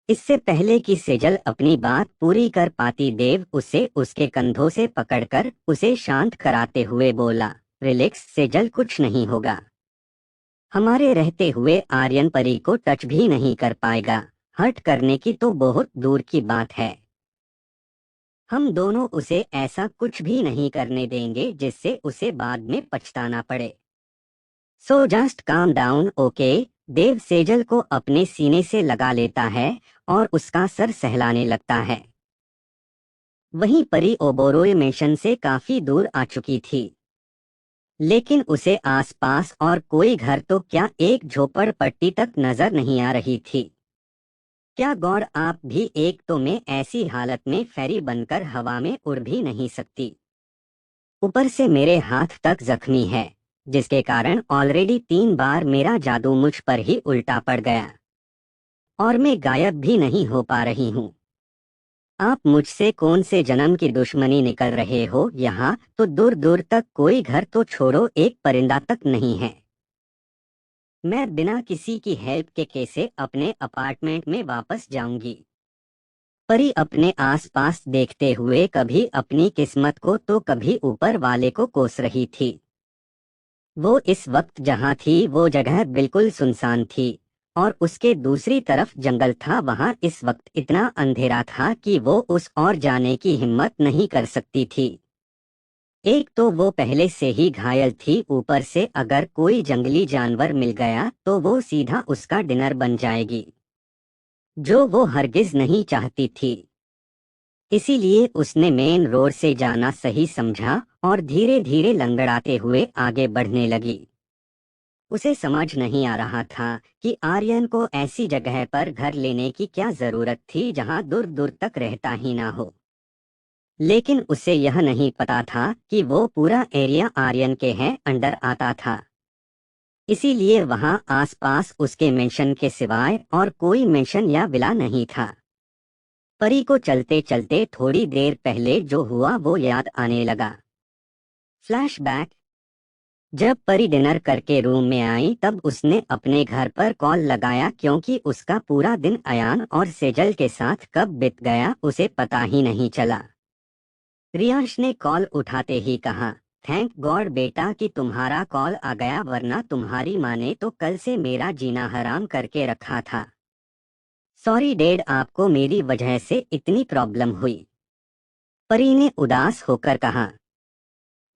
इससे पहले कि सेजल अपनी बात पूरी कर पाती, देव उसे उसके कंधों से पकड़कर उसे शांत कराते हुए बोला, रिलैक्स सेजल, कुछ नहीं होगा। हमारे रहते हुए आर्यन परी को टच भी नहीं कर पाएगा, हर्ट करने की तो बहुत दूर की बात है। हम दोनों उसे ऐसा कुछ भी नहीं करने देंगे जिससे उसे बाद में पछताना पड़े। So just calm down, okay. Dev Sejal को अपने सीने से लगा लेता है और उसका सर सहलाने लगता है। वहीं परी ओबोरोय मिशन से काफी दूर आ चुकी थी, लेकिन उसे आसपास और कोई घर तो क्या एक झोपड़पट्टी तक नजर नहीं आ रही थी। क्या गॉड, आप भी, एक तो मैं ऐसी हालत में फेरी बनकर हवा में उड़ भी नहीं सकती, ऊपर से मेरे हाथ तक जख्मी है, जिसके कारण ऑलरेडी 3 बार मेरा जादू मुझ पर ही उल्टा पड़ गया और मैं गायब भी नहीं हो पा रही हूँ। आप मुझसे कौन से जन्म की दुश्मनी निकल रहे हो? यहाँ तो दूर दूर तक कोई घर तो छोड़ो, एक परिंदा तक नहीं है। मैं बिना किसी की हेल्प के कैसे अपने अपार्टमेंट में वापस जाऊंगी। परी अपने आसपास देखते हुए कभी अपनी किस्मत को तो कभी ऊपर वाले को कोस रही थी। वो इस वक्त जहाँ थी वो जगह बिल्कुल सुनसान थी और उसके दूसरी तरफ जंगल था। वहाँ इस वक्त इतना अंधेरा था कि वो उस ओर जाने की हिम्मत नहीं कर सकती थी। एक तो वो पहले से ही घायल थी, ऊपर से अगर कोई जंगली जानवर मिल गया तो वो सीधा उसका डिनर बन जाएगी, जो वो हरगिज नहीं चाहती थी। इसीलिए उसने मेन रोड से जाना सही समझा और धीरे धीरे लंगड़ाते हुए आगे बढ़ने लगी। उसे समझ नहीं आ रहा था कि आर्यन को ऐसी जगह पर घर लेने की क्या जरूरत थी जहां दूर दूर तक रहता ही ना हो। लेकिन उसे यह नहीं पता था कि वो पूरा एरिया आर्यन के हैं अंडर आता था। इसीलिए वहां आसपास उसके मेंशन के सिवाय और कोई मेंशन या विला नहीं था। परी को चलते चलते थोड़ी देर पहले जो हुआ वो याद आने लगा। फ्लैशबैक। जब परी डिनर करके रूम में आई तब उसने अपने घर पर कॉल लगाया, क्योंकि उसका पूरा दिन अयान और सेजल के साथ कब बीत गया उसे पता ही नहीं चला। रियांश ने कॉल उठाते ही कहा, थैंक गॉड बेटा कि तुम्हारा कॉल आ गया, वरना तुम्हारी माँ ने तो कल से मेरा जीना हराम करके रखा था। सॉरी डैड, आपको मेरी वजह से इतनी प्रॉब्लम हुई, परी ने उदास होकर कहा।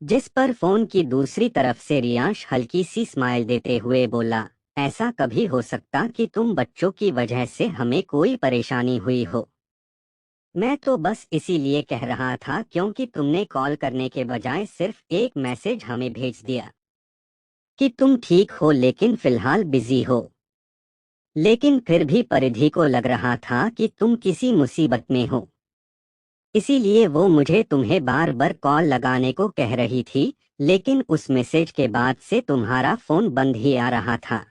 जिस पर फोन की दूसरी तरफ से रियांश हल्की सी स्माइल देते हुए बोला, ऐसा कभी हो सकता कि तुम बच्चों की वजह से हमें कोई परेशानी हुई हो? मैं तो बस इसीलिए कह रहा था क्योंकि तुमने कॉल करने के बजाय सिर्फ एक मैसेज हमें भेज दिया कि तुम ठीक हो लेकिन फिलहाल बिजी हो। लेकिन फिर भी परिधि को लग रहा था कि तुम किसी मुसीबत में हो, इसीलिए वो मुझे तुम्हें बार बार कॉल लगाने को कह रही थी। लेकिन उस मैसेज के बाद से तुम्हारा फोन बंद ही आ रहा था,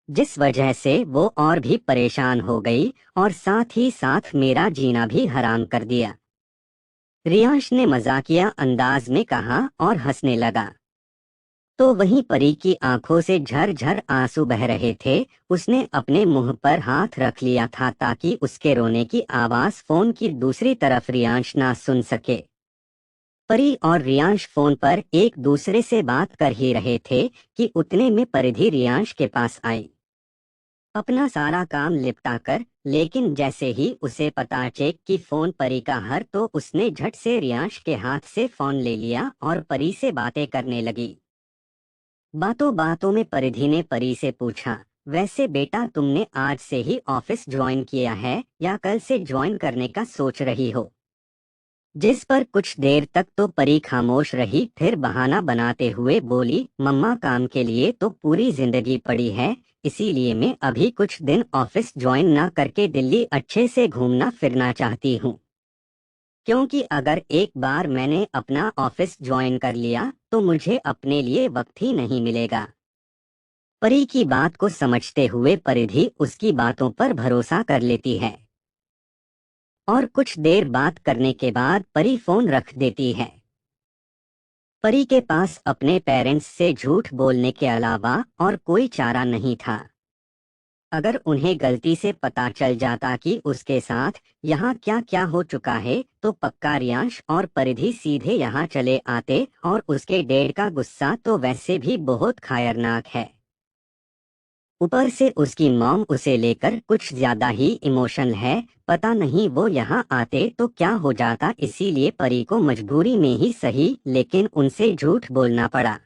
जिस वजह से वो और भी परेशान हो गई और साथ ही साथ मेरा जीना भी हराम कर दिया। रियांश ने मजाकिया अंदाज में कहा और हंसने लगा। तो वहीं परी की आंखों से झरझर आंसू बह रहे थे। उसने अपने मुंह पर हाथ रख लिया था ताकि उसके रोने की आवाज फोन की दूसरी तरफ रियांश ना सुन सके। परी और रियांश फोन पर एक दूसरे से बात कर ही रहे थे कि उतने में परिधि रियांश के पास आई, अपना सारा काम निपटाकर। लेकिन जैसे ही उसे पता चेक कि फोन परी का हर, तो उसने झट से रियांश के हाथ से फोन ले लिया और परी से बातें करने लगी। बातों बातों में परिधि ने परी से पूछा, वैसे बेटा तुमने आज से ही ऑफिस ज्वाइन किया है या कल से ज्वाइन करने का सोच रही हो? जिस पर कुछ देर तक तो परी खामोश रही, फिर बहाना बनाते हुए बोली, मम्मा काम के लिए तो पूरी जिंदगी पड़ी है, इसीलिए मैं अभी कुछ दिन ऑफिस ज्वाइन ना करके दिल्ली अच्छे से घूमना फिरना चाहती हूँ। क्योंकि अगर एक बार मैंने अपना ऑफिस ज्वाइन कर लिया तो मुझे अपने लिए वक्त ही नहीं मिलेगा। परी की बात को समझते हुए परिधि उसकी बातों पर भरोसा कर लेती है और कुछ देर बात करने के बाद परी फोन रख देती है। परी के पास अपने पेरेंट्स से झूठ बोलने के अलावा और कोई चारा नहीं था। अगर उन्हें गलती से पता चल जाता कि उसके साथ यहाँ क्या क्या हो चुका है तो पक्का रियांश और परिधि सीधे यहाँ चले आते, और उसके डैड का गुस्सा तो वैसे भी बहुत खतरनाक है। ऊपर से उसकी मॉम उसे लेकर कुछ ज्यादा ही इमोशनल है। पता नहीं वो यहाँ आते तो क्या हो जाता, इसीलिए परी को मजबूरी में ही सही लेकिन उनसे झूठ बोलना पड़ा।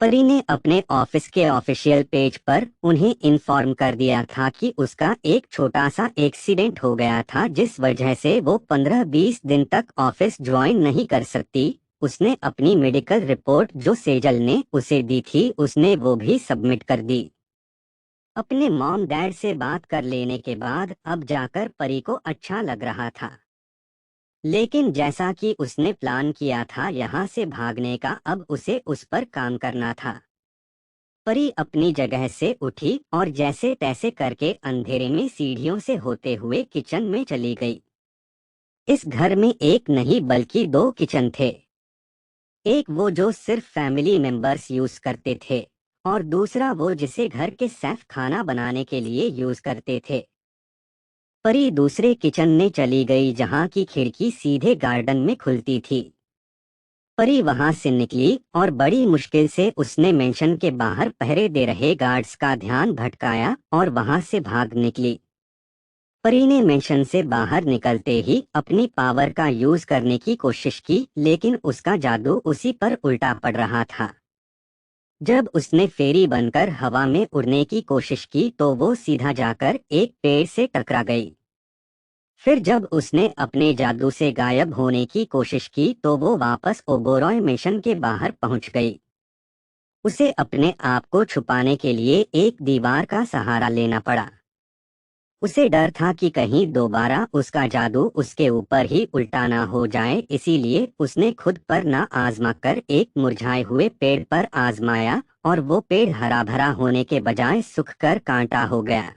परी ने अपने ऑफिस के ऑफिशियल पेज पर उन्हें इन्फॉर्म कर दिया था कि उसका एक छोटा सा एक्सीडेंट हो गया था, जिस वजह से वो 15-20 दिन तक ऑफिस ज्वाइन नहीं कर सकती। उसने अपनी मेडिकल रिपोर्ट जो सेजल ने उसे दी थी उसने वो भी सबमिट कर दी। अपने मॉम डैड से बात कर लेने के बाद अब जाकर परी को अच्छा लग रहा था। लेकिन जैसा कि उसने प्लान किया था यहाँ से भागने का, अब उसे उस पर काम करना था। परी अपनी जगह से उठी और जैसे तैसे करके अंधेरे में सीढ़ियों से होते हुए किचन में चली गई। इस घर में एक नहीं बल्कि दो किचन थे। एक वो जो सिर्फ फैमिली मेंबर्स यूज करते थे और दूसरा वो जिसे घर के शेफ खाना बनाने के लिए यूज करते थे। परी दूसरे किचन में चली गई जहाँ की खिड़की सीधे गार्डन में खुलती थी। परी वहां से निकली और बड़ी मुश्किल से उसने मेंशन के बाहर पहरे दे रहे गार्ड्स का ध्यान भटकाया और वहां से भाग निकली। परी ने मेंशन से बाहर निकलते ही अपनी पावर का यूज करने की कोशिश की, लेकिन उसका जादू उसी पर उल्टा पड़ रहा था। जब उसने फेरी बनकर हवा में उड़ने की कोशिश की तो वो सीधा जाकर एक पेड़ से टकरा गई। फिर जब उसने अपने जादू से गायब होने की कोशिश की तो वो वापस ओबोरॉय मिशन के बाहर पहुंच गई। उसे अपने आप को छुपाने के लिए एक दीवार का सहारा लेना पड़ा। उसे डर था कि कहीं दोबारा उसका जादू उसके ऊपर ही उल्टा ना हो जाए, इसीलिए उसने खुद पर ना आजमा कर एक मुरझाए हुए पेड़ पर आजमाया और वो पेड़ हरा भरा होने के बजाय सूख कर कांटा हो गया।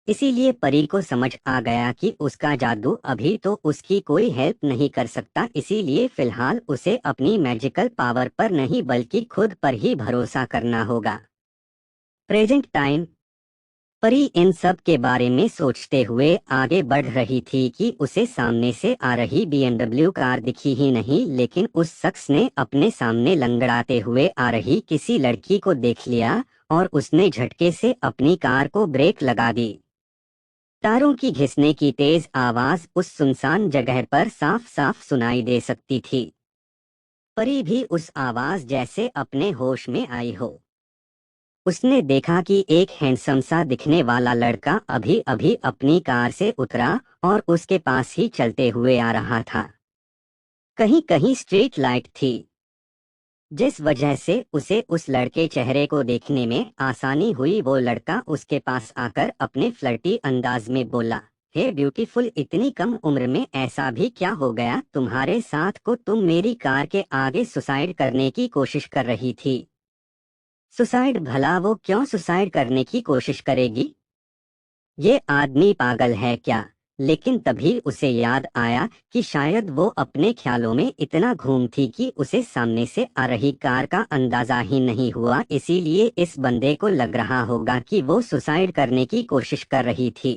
इसीलिए परी को समझ आ गया कि उसका जादू अभी तो उसकी कोई हेल्प नहीं कर सकता, इसीलिए फिलहाल उसे अपनी मैजिकल पावर पर नहीं बल्कि खुद पर ही भरोसा करना होगा। Present time. परी इन सब के बारे में सोचते हुए आगे बढ़ रही थी कि उसे सामने से आ रही BMW कार दिखी ही नहीं, लेकिन उस शख्स ने अपने सामने लंगड़ाते हुए आ रही किसी लड़की को देख लिया और उसने झटके से अपनी कार को ब्रेक लगा दी। टायरों की घिसने की तेज आवाज उस सुनसान जगह पर साफ साफ सुनाई दे सकती थी। परी भी उस आवाज जैसे अपने होश में आई हो। उसने देखा कि एक हैंडसम सा दिखने वाला लड़का अभी अभी अपनी कार से उतरा और उसके पास ही चलते हुए आ रहा था। कहीं कहीं स्ट्रीट लाइट थी, जिस वजह से उसे उस लड़के चेहरे को देखने में आसानी हुई। वो लड़का उसके पास आकर अपने फ्लर्टी अंदाज में बोला, हे ब्यूटीफुल, इतनी कम उम्र में ऐसा भी क्या हो गया तुम्हारे साथ को तुम मेरी कार के आगे सुसाइड करने की कोशिश कर रही थी। सुसाइड? भला वो क्यों सुसाइड करने की कोशिश करेगी? ये आदमी पागल है क्या? लेकिन तभी उसे याद आया कि शायद वो अपने ख्यालों में इतना घूम थी कि उसे सामने से आ रही कार का अंदाजा ही नहीं हुआ, इसीलिए इस बंदे को लग रहा होगा कि वो सुसाइड करने की कोशिश कर रही थी।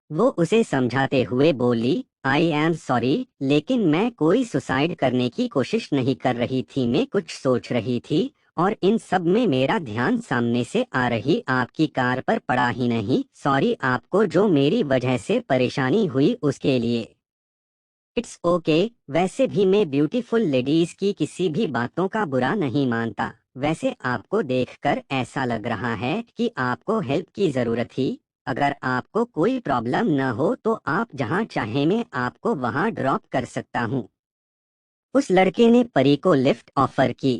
वो उसे समझाते हुए बोली, आई एम सॉरी, लेकिन मैं कोई सुसाइड करने की कोशिश नहीं कर रही थी, मैं कुछ सोच रही थी और इन सब में मेरा ध्यान सामने से आ रही आपकी कार पर पड़ा ही नहीं। सॉरी आपको जो मेरी वजह से परेशानी हुई उसके लिए। It's okay. वैसे भी मैं ब्यूटीफुल लेडीज की किसी भी बातों का बुरा नहीं मानता। वैसे आपको देखकर ऐसा लग रहा है कि आपको हेल्प की जरूरत थी। अगर आपको कोई प्रॉब्लम न हो तो आप जहां चाहे मैं आपको वहां ड्रॉप कर सकता हूं। उस लड़के ने परी को लिफ्ट ऑफर की।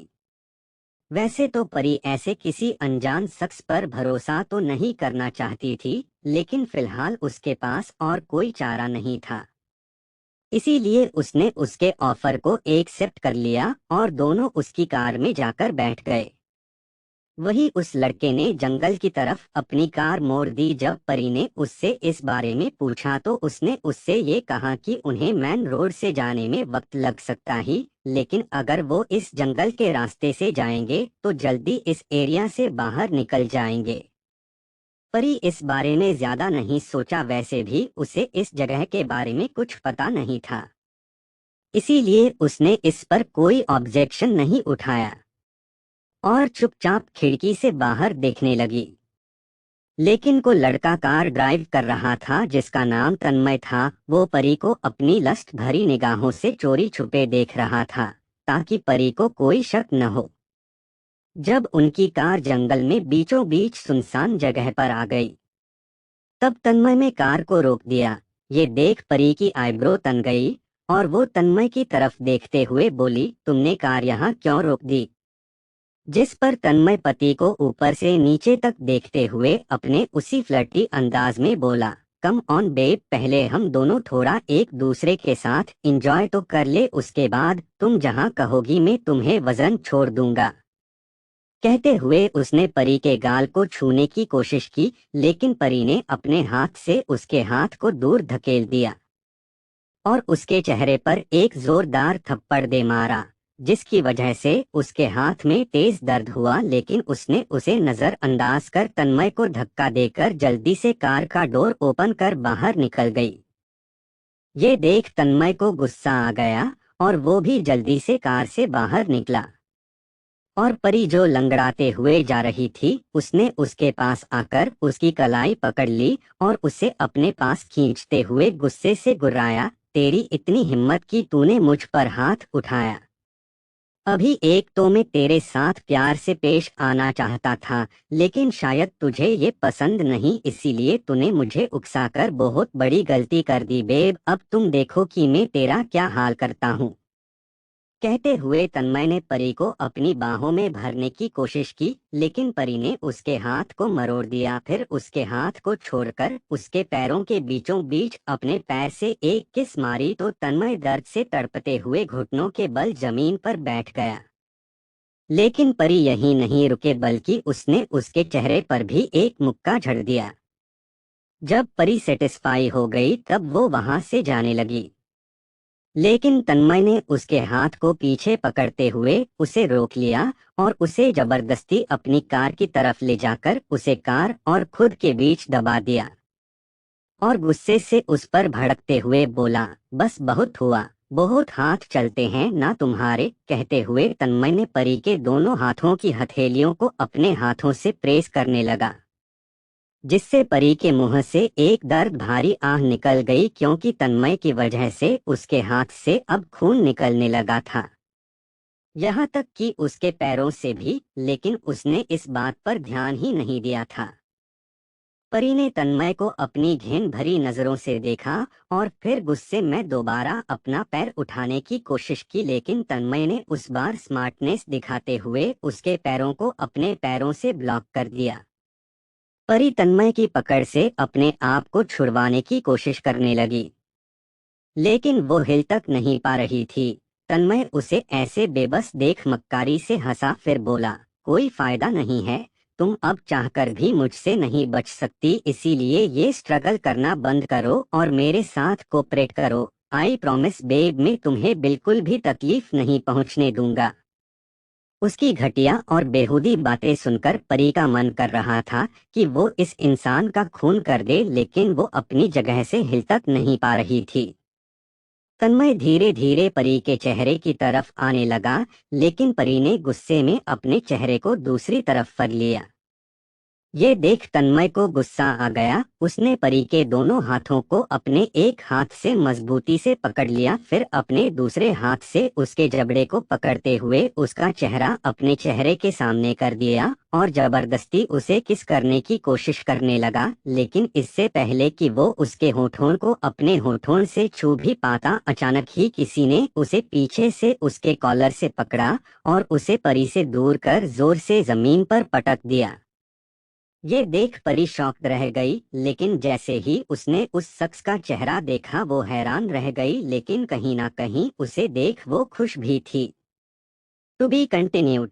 वैसे तो परी ऐसे किसी अनजान शख्स पर भरोसा तो नहीं करना चाहती थी, लेकिन फिलहाल उसके पास और कोई चारा नहीं था। इसीलिए उसने उसके ऑफर को एक्सेप्ट कर लिया और दोनों उसकी कार में जाकर बैठ गए। वही उस लड़के ने जंगल की तरफ अपनी कार मोड़ दी। जब परी ने उससे इस बारे में पूछा तो उसने उससे ये कहा कि उन्हें मेन रोड से जाने में वक्त लग सकता ही, लेकिन अगर वो इस जंगल के रास्ते से जाएंगे तो जल्दी इस एरिया से बाहर निकल जाएंगे। परी इस बारे में ज्यादा नहीं सोचा, वैसे भी उसे इस जगह के बारे में कुछ पता नहीं था, इसीलिए उसने इस पर कोई ऑब्जेक्शन नहीं उठाया और चुपचाप खिड़की से बाहर देखने लगी। लेकिन को लड़का कार ड्राइव कर रहा था जिसका नाम तन्मय था, वो परी को अपनी लस्ट भरी निगाहों से चोरी छुपे देख रहा था ताकि परी को कोई शक न हो। जब उनकी कार जंगल में बीचों बीच सुनसान जगह पर आ गई तब तन्मय ने कार को रोक दिया। ये देख परी की आईब्रो तन गई और वो तन्मय की तरफ देखते हुए बोली, तुमने कार यहाँ क्यों रोक दी? जिस पर तन्मय पति को ऊपर से नीचे तक देखते हुए अपने उसी फ्लर्टी अंदाज में बोला, कम ऑन बेब, पहले हम दोनों थोड़ा एक दूसरे के साथ एंजॉय तो कर ले, उसके बाद तुम जहाँ कहोगी मैं तुम्हें वजन छोड़ दूंगा। कहते हुए उसने परी के गाल को छूने की कोशिश की, लेकिन परी ने अपने हाथ से उसके हाथ को दूर धकेल दिया और उसके चेहरे पर एक जोरदार थप्पड़ दे मारा। जिसकी वजह से उसके हाथ में तेज दर्द हुआ, लेकिन उसने उसे नजरअंदाज कर तन्मय को धक्का देकर जल्दी से कार का डोर ओपन कर बाहर निकल गई। ये देख तन्मय को गुस्सा आ गया और वो भी जल्दी से कार से बाहर निकला। और परी जो लंगड़ाते हुए जा रही थी, उसने उसके पास आकर उसकी कलाई पकड़ ली और उसे अपने पास खींचते हुए गुस्से से गुर्राया, तेरी इतनी हिम्मत कि तूने मुझ पर हाथ उठाया। अभी एक तो मैं तेरे साथ प्यार से पेश आना चाहता था, लेकिन शायद तुझे ये पसंद नहीं, इसीलिए तूने मुझे उकसाकर बहुत बड़ी गलती कर दी बेब। अब तुम देखो कि मैं तेरा क्या हाल करता हूँ। कहते हुए तन्मय ने परी को अपनी बाहों में भरने की कोशिश की, लेकिन परी ने उसके हाथ को मरोड़ दिया। फिर उसके हाथ को छोड़कर उसके पैरों के बीचों बीच अपने पैर से एक किस मारी तो तन्मय दर्द से तड़पते हुए घुटनों के बल जमीन पर बैठ गया। लेकिन परी यहीं नहीं रुके, बल्कि उसने उसके चेहरे पर भी एक मुक्का झड़ दिया। जब परी सेटिस्फाई हो गई तब वो वहां से जाने लगी, लेकिन तन्मय ने उसके हाथ को पीछे पकड़ते हुए उसे रोक लिया और उसे जबरदस्ती अपनी कार की तरफ ले जाकर उसे कार और खुद के बीच दबा दिया और गुस्से से उस पर भड़कते हुए बोला, बस बहुत हुआ, बहुत हाथ चलते हैं ना तुम्हारे। कहते हुए तन्मय ने परी के दोनों हाथों की हथेलियों को अपने हाथों से प्रेस करने लगा, जिससे परी के मुंह से एक दर्द भारी आह निकल गई, क्योंकि तन्मय की वजह से उसके हाथ से अब खून निकलने लगा था, यहाँ तक कि उसके पैरों से भी, लेकिन उसने इस बात पर ध्यान ही नहीं दिया था। परी ने तन्मय को अपनी घिन भरी नजरों से देखा और फिर गुस्से में दोबारा अपना पैर उठाने की कोशिश की, लेकिन तन्मय ने उस बार स्मार्टनेस दिखाते हुए उसके पैरों को अपने पैरों से ब्लॉक कर दिया। परी तन्मय की पकड़ से अपने आप को छुड़वाने की कोशिश करने लगी, लेकिन वो हिल तक नहीं पा रही थी। तन्मय उसे ऐसे बेबस देख मक्कारी से हंसा, फिर बोला, कोई फायदा नहीं है, तुम अब चाहकर भी मुझसे नहीं बच सकती, इसीलिए ये स्ट्रगल करना बंद करो और मेरे साथ कोऑपरेट करो। आई प्रॉमिस बेब, मैं तुम्हें बिल्कुल भी तकलीफ नहीं पहुंचने दूंगा। उसकी घटिया और बेहूदी बातें सुनकर परी का मन कर रहा था कि वो इस इंसान का खून कर दे, लेकिन वो अपनी जगह से हिल तक नहीं पा रही थी। तन्मय धीरे धीरे परी के चेहरे की तरफ आने लगा, लेकिन परी ने गुस्से में अपने चेहरे को दूसरी तरफ कर लिया। ये देख तन्मय को गुस्सा आ गया, उसने परी के दोनों हाथों को अपने एक हाथ से मजबूती से पकड़ लिया, फिर अपने दूसरे हाथ से उसके जबड़े को पकड़ते हुए उसका चेहरा अपने चेहरे के सामने कर दिया और जबरदस्ती उसे किस करने की कोशिश करने लगा। लेकिन इससे पहले कि वो उसके होठों को अपने होठों से छू भी पाता, अचानक ही किसी ने उसे पीछे से उसके कॉलर से पकड़ा और उसे परी से दूर कर जोर से जमीन पर पटक दिया। ये देख परी शॉक्ड रह गई, लेकिन जैसे ही उसने उस शख्स का चेहरा देखा वो हैरान रह गई, लेकिन कहीं ना कहीं उसे देख वो खुश भी थी। To be continued.